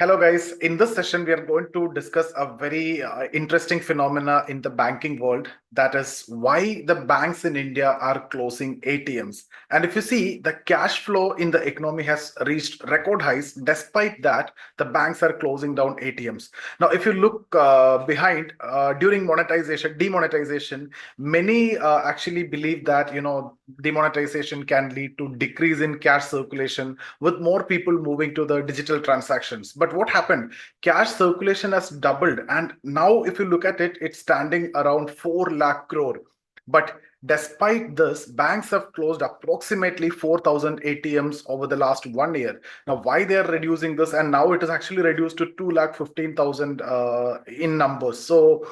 Hello, guys. In this session, we are going to discuss a very interesting phenomena in the banking world. That is why the banks in India are closing ATMs. And if you see, the cash flow in the economy has reached record highs. Despite that, the banks are closing down ATMs. Now, if you look behind during demonetization, many actually believe that demonetization can lead to decrease in cash circulation with more people moving to the digital transactions. But what happened? Cash circulation has doubled, and now if you look at it, it's standing around 4 lakh crore. But despite this, banks have closed approximately 4,000 ATMs over the last 1 year. Now, why they are reducing this? And now it is actually reduced to 2 lakh 15,000 in numbers. So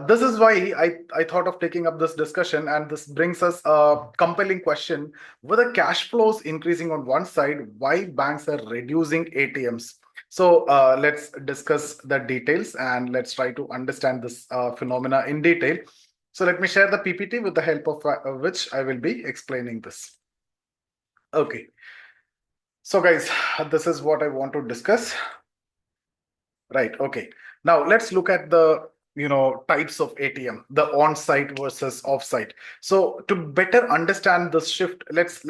this is why I thought of taking up this discussion, and this brings us a compelling question. With the cash flows increasing on one side, why banks are reducing ATMs? So let's discuss the details and let's try to understand this phenomena in detail. So let me share the PPT with the help of which I will be explaining this. Okay. So guys, this is what I want to discuss. Right. Okay. Now let's look at the types of ATM, the on-site versus off-site. So to better understand this shift, let's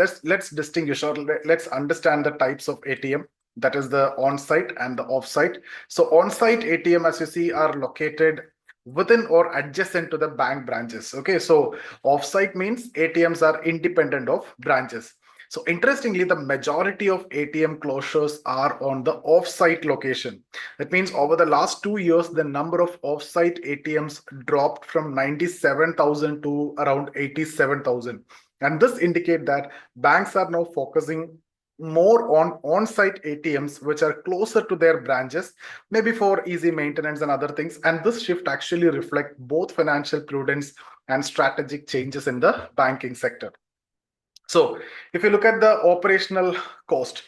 distinguish, or let's understand the types of ATM. That is the on-site and the off-site. So on-site ATM, as you see, are located within or adjacent to the bank branches. Okay. So off-site means ATMs are independent of branches. So interestingly, the majority of ATM closures are on the off-site location. That means over the last 2 years, the number of off-site ATMs dropped from 97,000 to around 87,000. And this indicates that banks are now focusing more on on-site ATMs, which are closer to their branches, maybe for easy maintenance and other things. And this shift actually reflects both financial prudence and strategic changes in the banking sector. So, if you look at the operational cost,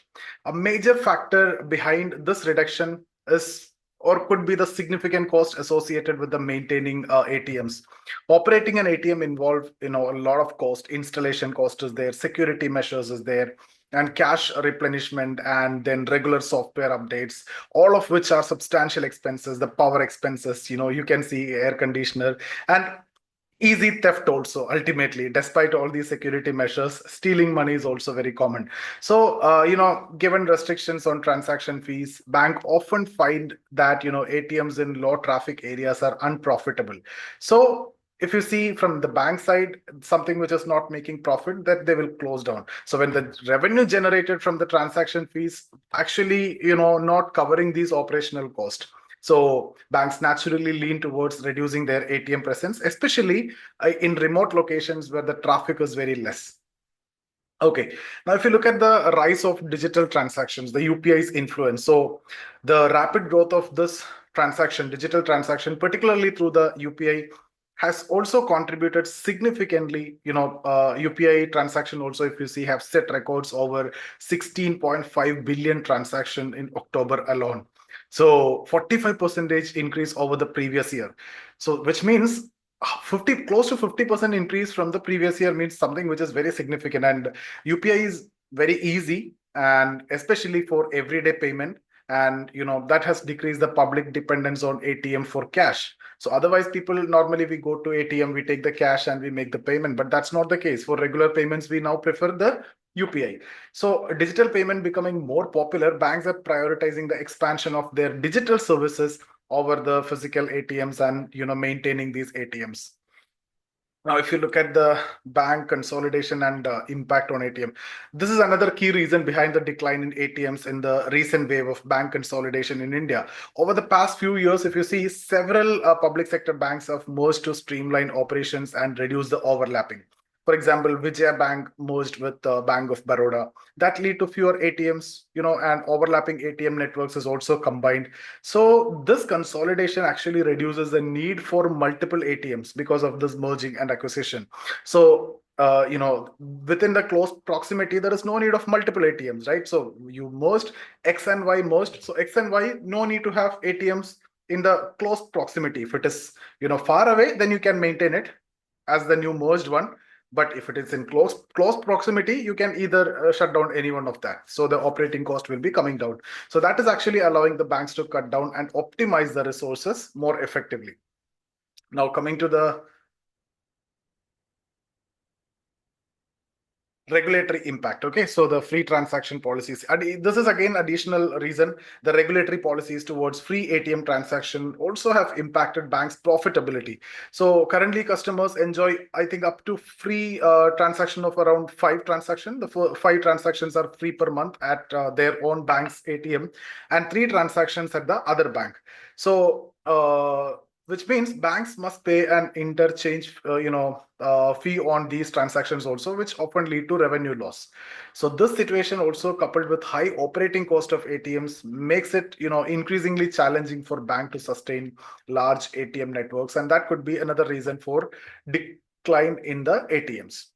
a major factor behind this reduction is or could be the significant cost associated with the maintaining ATMs. Operating an ATM involve a lot of cost. Installation cost is there, security measures is there, and cash replenishment, and then regular software updates, all of which are substantial expenses. The power expenses, you can see air conditioner, and easy theft also. Ultimately, despite all these security measures, stealing money is also very common. So given restrictions on transaction fees, bank often find that ATMs in low traffic areas are unprofitable. So if you see from the bank side something which is not making profit, that they will close down. So when the revenue generated from the transaction fees actually not covering these operational costs, so banks naturally lean towards reducing their ATM presence, especially in remote locations where the traffic is very less. Okay, now if you look at the rise of digital transactions, the UPI's influence. So the rapid growth of this digital transaction, particularly through the UPI, has also contributed significantly. UPI transaction also, if you see, have set records over 16.5 billion transaction in October alone. So 45% increase over the previous year. So which means 50 close to 50% increase from the previous year means something which is very significant. And UPI is very easy, and especially for everyday payment, and that has decreased the public dependence on ATM for cash. So otherwise, people normally, we go to ATM, we take the cash and we make the payment, but that's not the case. For regular payments, we now prefer the UPI. So digital payment becoming more popular, banks are prioritizing the expansion of their digital services over the physical ATMs, and maintaining these ATMs. Now, if you look at the bank consolidation and impact on ATM, this is another key reason behind the decline in ATMs in the recent wave of bank consolidation in India. Over the past few years, if you see, several public sector banks have merged to streamline operations and reduce the overlapping. For example, Vijaya Bank merged with Bank of Baroda. That lead to fewer ATMs, and overlapping ATM networks is also combined. So this consolidation actually reduces the need for multiple ATMs because of this merging and acquisition. So within the close proximity, there is no need of multiple ATMs, right? So you merged, X and Y merged. So X and Y, no need to have ATMs in the close proximity. If it is far away, then you can maintain it as the new merged one. But if it is in close proximity, you can either shut down any one of that. So the operating cost will be coming down. So that is actually allowing the banks to cut down and optimize the resources more effectively. Now coming to the regulatory impact. Okay, so the free transaction policies, and this is again additional reason. The regulatory policies towards free ATM transaction also have impacted banks profitability. So currently customers enjoy, I think, up to free transaction of around 5 transactions. The 5 transactions are free per month at their own bank's ATM, and 3 transactions at the other bank. So which means banks must pay an interchange fee on these transactions also, which often lead to revenue loss. So this situation also, coupled with high operating cost of ATMs, makes it increasingly challenging for bank to sustain large ATM networks, and that could be another reason for decline in the ATMs.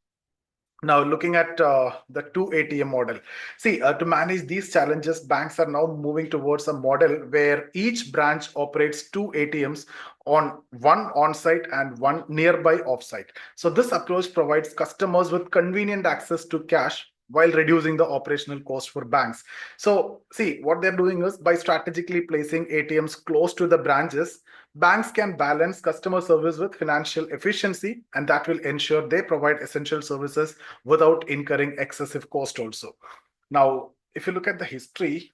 Now, looking at the two ATM model, see, to manage these challenges, banks are now moving towards a model where each branch operates two ATMs, on one on-site and one nearby off-site. So this approach provides customers with convenient access to cash while reducing the operational cost for banks. So, see, what they're doing is, by strategically placing ATMs close to the branches, banks can balance customer service with financial efficiency, and that will ensure they provide essential services without incurring excessive cost also. Now, if you look at the history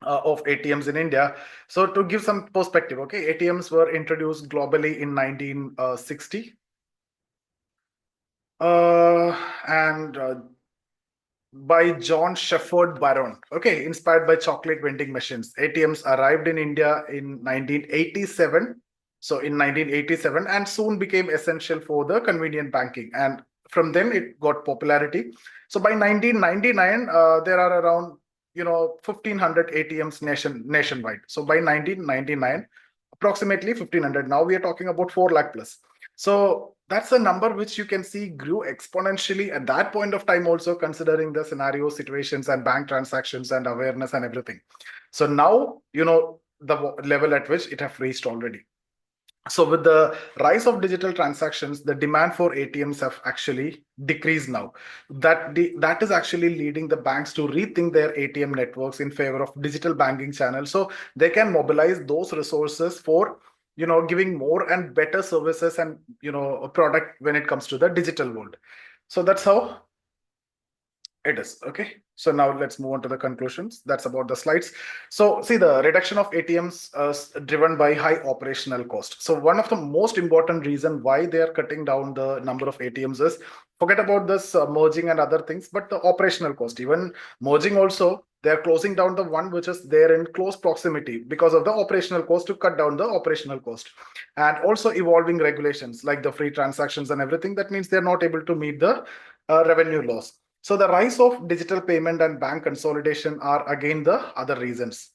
of ATMs in India, so to give some perspective, okay, ATMs were introduced globally in 1960, and by John Shepherd Baron. Okay, inspired by chocolate vending machines. ATMs arrived in India in 1987. So in 1987, and soon became essential for the convenient banking. And from then it got popularity. So by 1999, there are around 1,500 ATMs nationwide. So by 1999, approximately 1,500. Now we are talking about 4 lakh plus. So that's a number which you can see grew exponentially at that point of time, also considering the scenario, situations, and bank transactions and awareness and everything. So now, the level at which it have reached already. So with the rise of digital transactions, the demand for ATMs have actually decreased now. That is actually leading the banks to rethink their ATM networks in favor of digital banking channels, so they can mobilize those resources for giving more and better services and a product when it comes to the digital world. So that's how it is. Okay. So now let's move on to the conclusions. That's about the slides. So see, the reduction of ATMs driven by high operational cost. So one of the most important reason why they are cutting down the number of ATMs is, forget about this merging and other things, but the operational cost. Even merging also, they're closing down the one which is there in close proximity because of the operational cost, to cut down the operational cost. And also evolving regulations like the free transactions and everything. That means they're not able to meet the revenue loss. So the rise of digital payment and bank consolidation are again the other reasons.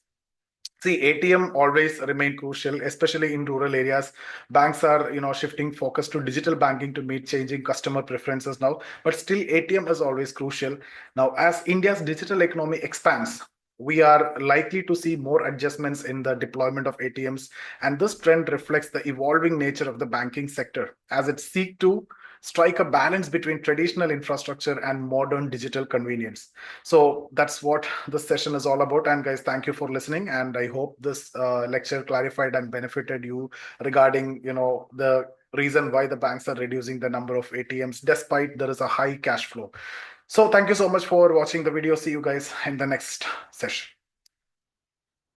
See, ATM always remain crucial, especially in rural areas. Banks are, shifting focus to digital banking to meet changing customer preferences now. But still, ATM is always crucial. Now, as India's digital economy expands, we are likely to see more adjustments in the deployment of ATMs, and this trend reflects the evolving nature of the banking sector as it seeks to strike a balance between traditional infrastructure and modern digital convenience. So that's what this session is all about. And guys, thank you for listening. And I hope this lecture clarified and benefited you regarding, the reason why the banks are reducing the number of ATMs despite there is a high cash flow. So thank you so much for watching the video. See you guys in the next session.